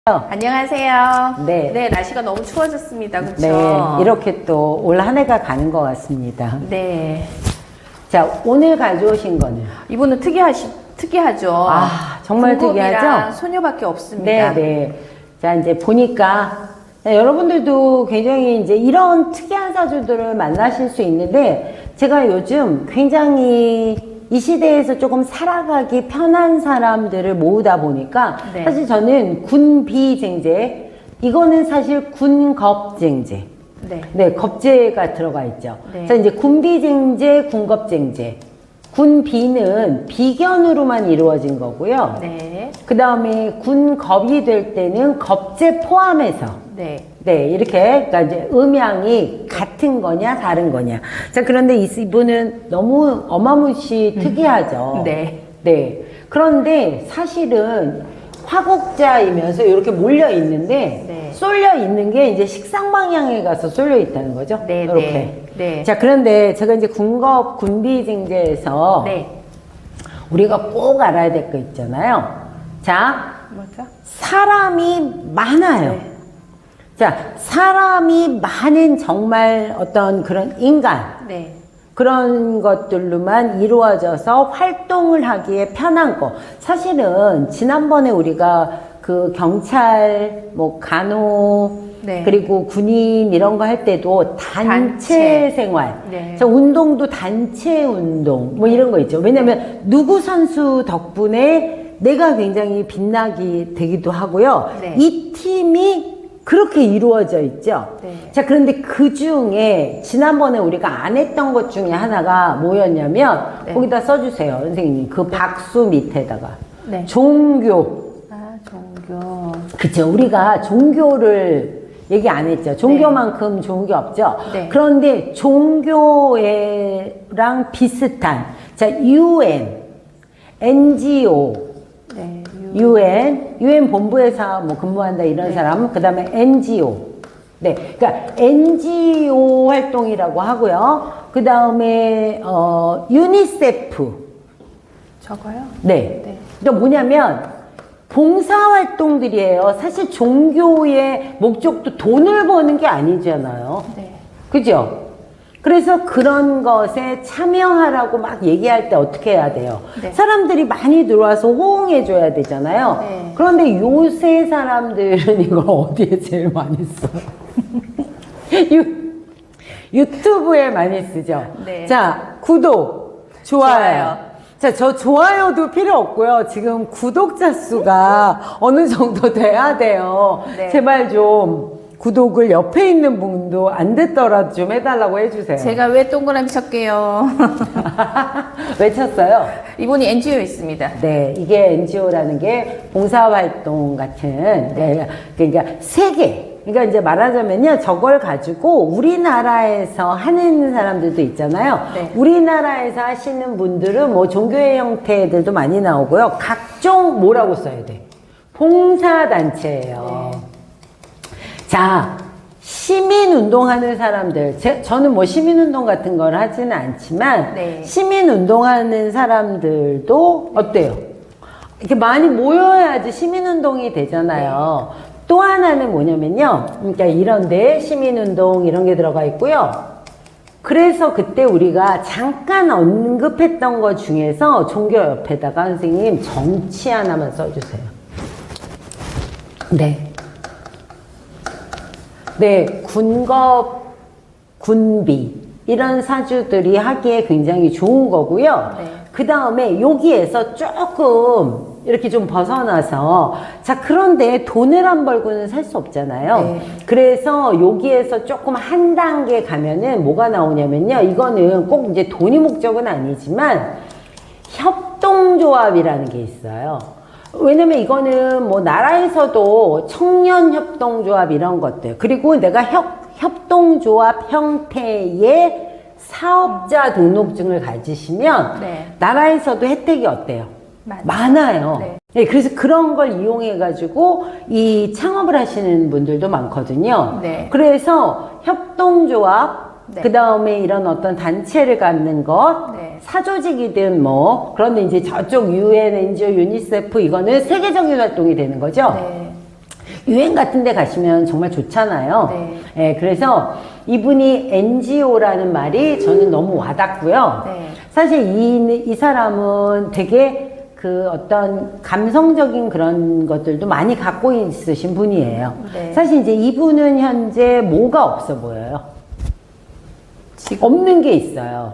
안녕하세요. 네. 네, 날씨가 너무 추워졌습니다. 그렇죠? 네, 이렇게 또 올 한 해가 가는 것 같습니다. 네. 자, 오늘 가져오신 거는? 이분은 특이하죠. 아, 정말 등급이랑 특이하죠? 소녀밖에 없습니다. 네, 네. 자, 이제 보니까 여러분들도 굉장히 이제 이런 특이한 사주들을 만나실 수 있는데, 제가 요즘 굉장히 이 시대에서 조금 살아가기 편한 사람들을 모으다 보니까, 네. 사실 저는 군비쟁제, 이거는 사실 군겁쟁제. 네. 네, 겁제가 들어가 있죠. 네. 자, 이제 군비쟁제, 군겁쟁제. 군비는 비견으로만 이루어진 거고요. 네. 그 다음에 군겁이 될 때는 겁제 포함해서. 네. 네, 이렇게, 그러니까 이제 음양이 같은 거냐, 다른 거냐. 자, 그런데 이분은 너무 어마무시 특이하죠. 네. 네. 그런데 사실은 화곡자이면서 이렇게 몰려 있는데, 네. 쏠려 있는 게 이제 식상 방향에 가서 쏠려 있다는 거죠. 네, 이렇게. 네. 네. 자, 그런데 제가 이제 군겁, 군비쟁제에서 네. 우리가 꼭 알아야 될 거 있잖아요. 자, 뭐죠? 사람이 많아요. 네. 자, 사람이 많은 정말 어떤 그런 인간, 네. 그런 것들로만 이루어져서 활동을 하기에 편한 거. 사실은 지난번에 우리가 그 경찰, 뭐 간호, 네. 그리고 군인 이런 거 할 때도 단체 생활. 네. 자, 운동도 단체 운동. 뭐 이런 거 있죠. 왜냐면 누구 선수 덕분에 내가 굉장히 빛나게 되기도 하고요. 네. 이 팀이 그렇게 이루어져 있죠. 네. 자, 그런데 그 중에 지난번에 우리가 안 했던 것 중에 하나가 뭐였냐면, 네. 거기다 써주세요, 선생님. 그 박수 밑에다가. 네. 종교. 아, 종교. 그쵸. 우리가 종교를 얘기 안 했죠. 종교만큼 좋은 게 없죠. 네. 그런데 종교랑 비슷한, 자, UN, NGO, 네. UN 본부에서 뭐 근무한다 이런 네. 사람, 그 다음에 NGO. 네. 그러니까 NGO 활동이라고 하고요. 그 다음에, 유니세프. 저거요? 네. 네. 그러니까 뭐냐면, 봉사활동들이에요. 사실 종교의 목적도 돈을 버는 게 아니잖아요. 네. 그죠? 그래서 그런 것에 참여하라고 막 얘기할 때 어떻게 해야 돼요? 네. 사람들이 많이 들어와서 호응해줘야 되잖아요. 네. 그런데 요새 사람들은 이걸 어디에 제일 많이 써요? 유튜브에 많이 쓰죠? 네. 자, 구독, 좋아요. 자, 저 좋아요도 필요 없고요. 지금 구독자 수가 어느 정도 돼야 돼요. 네. 제발 좀 구독을 옆에 있는 분도 안 됐더라도 좀 해달라고 해주세요. 제가 왜 동그라미 쳤게요? 외쳤어요? 이분이 NGO에 있습니다. 네, 이게 NGO라는 게 봉사활동 같은, 네. 그러니까 세계. 그러니까 이제 말하자면요, 저걸 가지고 우리나라에서 하는 사람들도 있잖아요. 네. 우리나라에서 하시는 분들은 뭐 종교의 형태들도 많이 나오고요. 각종 뭐라고 써야 돼? 봉사단체예요. 네. 자, 시민운동하는 사람들, 저는 뭐 시민운동 같은 걸 하지는 않지만, 네. 시민운동하는 사람들도 어때요? 이렇게 많이 모여야지 시민운동이 되잖아요. 네. 또 하나는 뭐냐면요. 그러니까 이런데 시민운동 이런 게 들어가 있고요. 그래서 그때 우리가 잠깐 언급했던 것 중에서 종교 옆에다가 선생님 정치 하나만 써주세요. 네. 네, 군겁, 군비 이런 사주들이 하기에 굉장히 좋은 거고요. 네. 그 다음에 여기에서 조금 이렇게 좀 벗어나서, 자, 그런데 돈을 안 벌고는 살 수 없잖아요. 네. 그래서 여기에서 조금 한 단계 가면은 뭐가 나오냐면요. 이거는 꼭 이제 돈이 목적은 아니지만 협동조합이라는 게 있어요. 왜냐면 이거는 뭐 나라에서도 청년협동조합 이런 것들, 그리고 내가 협동조합 형태의 사업자 등록증을 가지시면 네. 나라에서도 혜택이 어때요? 많아요. 네. 네, 그래서 그런 걸 이용해 가지고 이 창업을 하시는 분들도 많거든요. 네. 그래서 협동조합, 네. 그 다음에 이런 어떤 단체를 갖는 것, 네. 사조직이든 뭐, 그런데 이제 저쪽 UN, NGO, 유니세프 이거는 세계적인 활동이 되는 거죠. 네. 유행 같은 데 가시면 정말 좋잖아요. 네. 예, 그래서 이분이 NGO라는 말이 저는 너무 와닿고요. 네. 사실 이 사람은 되게 그 어떤 감성적인 그런 것들도 많이 갖고 있으신 분이에요. 네. 사실 이제 이분은 현재 뭐가 없어 보여요? 지금 없는 게 있어요.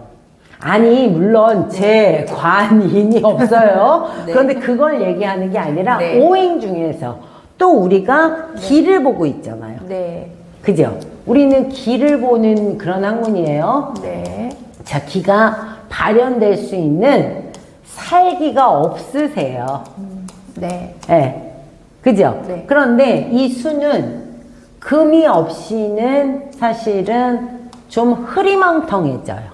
아니, 물론 제 관인이 없어요. 네. 그런데 그걸 얘기하는 게 아니라 네. 오행 중에서 또 우리가 길을 보고 있잖아요. 네. 그죠? 우리는 길을 보는 그런 학문이에요. 네. 자, 기가 발현될 수 있는 살기가 없으세요. 네. 예. 그죠? 네. 그런데 이 수는 금이 없이는 사실은 좀 흐리멍텅해져요.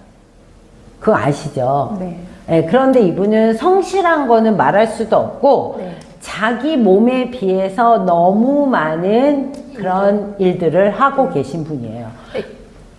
그거 아시죠? 네. 예, 그런데 이분은 성실한 거는 말할 수도 없고 네. 자기 몸에 비해서 너무 많은 그런 일들을 하고 계신 분이에요.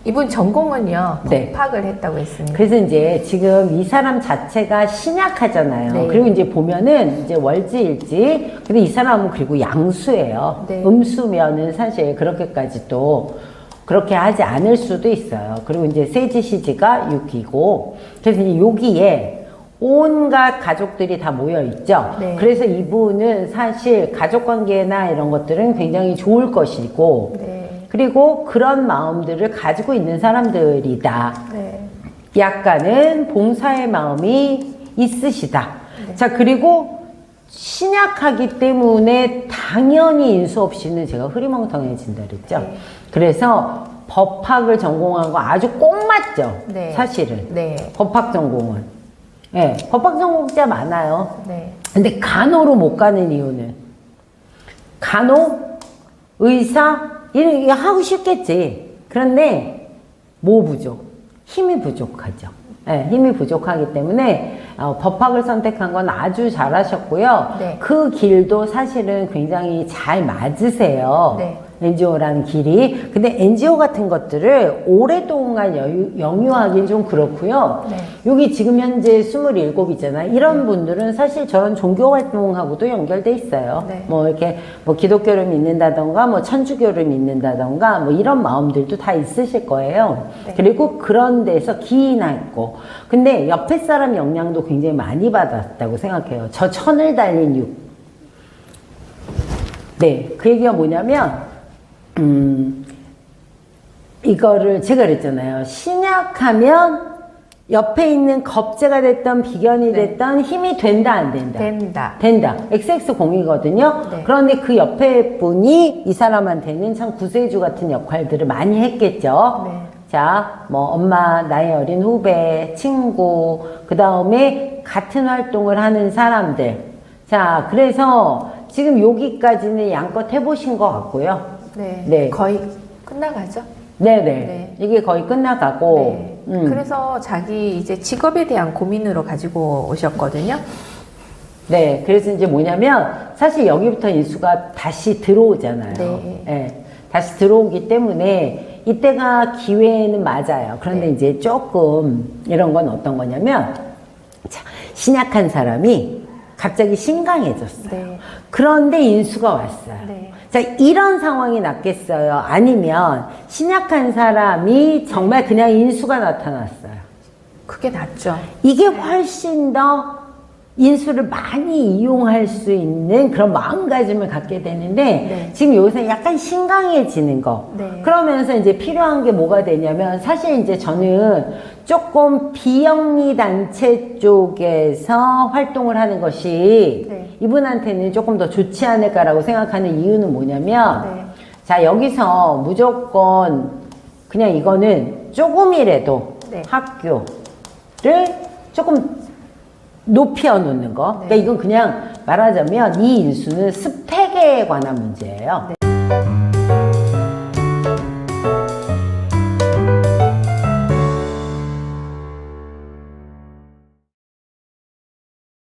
이분 전공은요. 네. 법학을 했다고 했습니다. 그래서 이제 지금 이 사람 자체가 신약하잖아요. 네. 그리고 이제 보면은 이제 월지일지, 근데 이 사람은 그리고 양수예요. 네. 음수면은 사실 그렇게까지 또 그렇게 하지 않을 수도 있어요. 그리고 이제 세지시지가 6이고, 그래서 이제 여기에 온갖 가족들이 다 모여 있죠. 네. 그래서 이분은 사실 가족 관계나 이런 것들은 굉장히 좋을 것이고, 네. 그리고 그런 마음들을 가지고 있는 사람들이다. 네. 약간은 봉사의 마음이 있으시다. 네. 자, 그리고 신약하기 때문에 당연히 인수 없이는 제가 흐리멍텅해진다 그랬죠. 네. 그래서 법학을 전공한 거 아주 꼭 맞죠. 네. 사실은. 네. 법학 전공은. 예, 법학 전공자 많아요. 네. 근데 간호로 못 가는 이유는 간호, 의사 이거 하고 싶겠지. 그런데 뭐 부족? 힘이 부족하죠. 네, 힘이 부족하기 때문에 법학을 선택한 건 아주 잘하셨고요. 네. 그 길도 사실은 굉장히 잘 맞으세요. 네. NGO라는 길이. 근데 NGO 같은 것들을 오랫동안 영유하기는 좀 그렇고요. 네. 여기 지금 현재 27이잖아요. 이런 분들은 사실 저런 종교 활동하고도 연결돼 있어요. 네. 뭐 이렇게 뭐 기독교를 믿는다던가 뭐 천주교를 믿는다던가 뭐 이런 마음들도 다 있으실 거예요. 네. 그리고 그런 데서 기인하 있고. 근데 옆에 사람 영향도 굉장히 많이 받았다고 생각해요. 저 천을 달린 육. 네, 그 얘기가 뭐냐면 이거를 제가 그랬잖아요. 신약하면 옆에 있는 겁재가 됐던 비견이 네. 됐던 힘이 된다 안 된다? 된다. 된다. XX0이거든요. 네. 그런데 그 옆에 분이 이 사람한테는 참 구세주 같은 역할들을 많이 했겠죠. 네. 자, 뭐 엄마, 나이 어린 후배, 친구, 그 다음에 같은 활동을 하는 사람들. 자, 그래서 지금 여기까지는 양껏 해보신 것 같고요. 네. 네. 거의 끝나가죠. 네네. 네. 이게 거의 끝나가고. 네. 그래서 자기 이제 직업에 대한 고민으로 가지고 오셨거든요. 네. 그래서 이제 뭐냐면, 사실 여기부터 인수가 다시 들어오잖아요. 네. 네. 다시 들어오기 때문에, 이때가 기회는 맞아요. 그런데 네. 이제 조금, 이런 건 어떤 거냐면, 자, 신약한 사람이 갑자기 신강해졌어요. 네. 그런데 인수가 왔어요. 네. 자, 이런 상황이 낫겠어요? 아니면 신약한 사람이 정말 그냥 인수가 나타났어요? 그게 낫죠. 이게 훨씬 더 인수를 많이 이용할 수 있는 그런 마음가짐을 갖게 되는데 네. 지금 여기서 약간 신강해지는 거. 네. 그러면서 이제 필요한 게 뭐가 되냐면 사실 이제 저는 조금 비영리 단체 쪽에서 활동을 하는 것이 네. 이분한테는 조금 더 좋지 않을까라고 생각하는 이유는 뭐냐면 네. 자, 여기서 무조건 그냥 이거는 조금이라도 네. 학교를 조금 높여 놓는 거. 네. 그러니까 이건 그냥 말하자면 이 인수는 스펙에 관한 문제예요. 네.